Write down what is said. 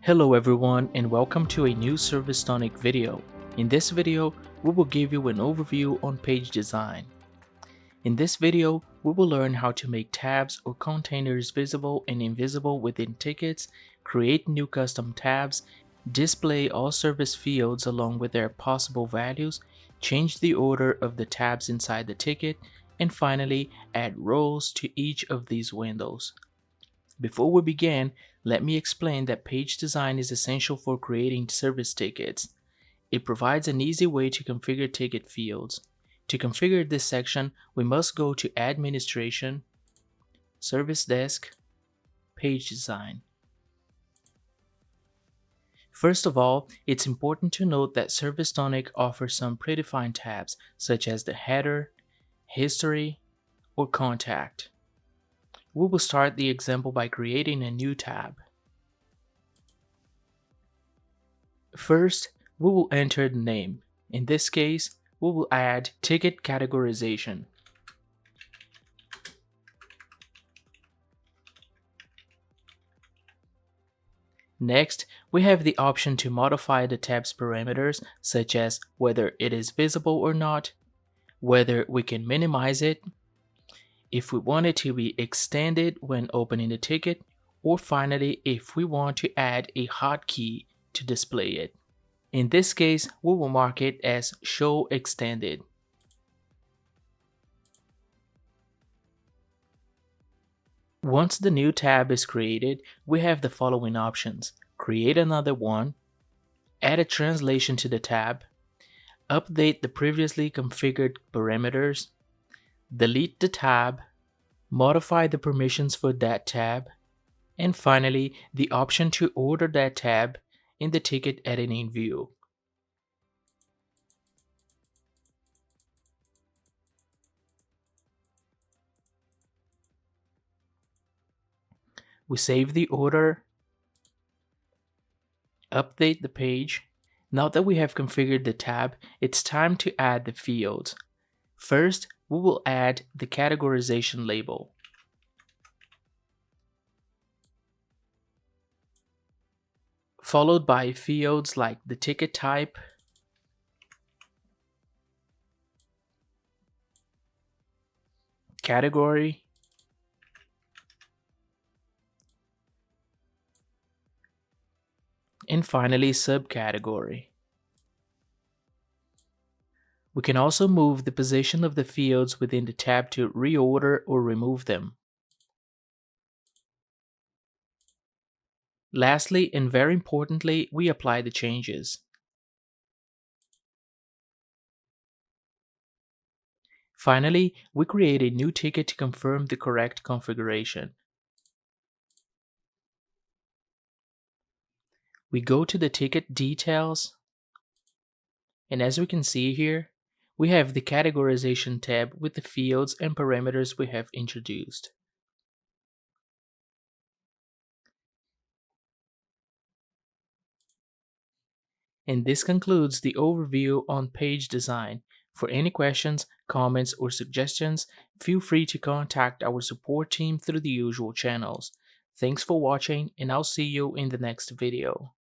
Hello everyone and welcome to a new ServiceTonic video. In this video, we will give you an overview on page design. In this video, we will learn how to make tabs or containers visible and invisible within tickets, create new custom tabs, display all service fields along with their possible values, change the order of the tabs inside the ticket, and finally add roles to each of these windows. Before we begin, let me explain that page design is essential for creating service tickets. It provides an easy way to configure ticket fields. To configure this section, we must go to Administration, Service Desk, Page Design. First of all, it's important to note that ServiceTonic offers some predefined tabs such as the header, history, or contact. We will start the example by creating a new tab. First, we will enter the name. In this case, we will add ticket categorization. Next, we have the option to modify the tab's parameters, such as whether it is visible or not, whether we can minimize it, if we want it to be extended when opening the ticket, or finally if we want to add a hotkey to display it. In this case, we will mark it as Show Extended. Once the new tab is created, we have the following options: create another one, add a translation to the tab, update the previously configured parameters, delete the tab, modify the permissions for that tab, and finally the option to order that tab in the ticket editing view. We save the order, update the page. Now that we have configured the tab, it's time to add the fields. First, we will add the categorization label. Followed by fields like the ticket type, category, and finally subcategory. We can also move the position of the fields within the tab to reorder or remove them. Lastly, and very importantly, we apply the changes. Finally, we create a new ticket to confirm the correct configuration. We go to the ticket details, and as we can see here, we have the categorization tab with the fields and parameters we have introduced. And this concludes the overview on page design. For any questions, comments, or suggestions, feel free to contact our support team through the usual channels. Thanks for watching, and I'll see you in the next video.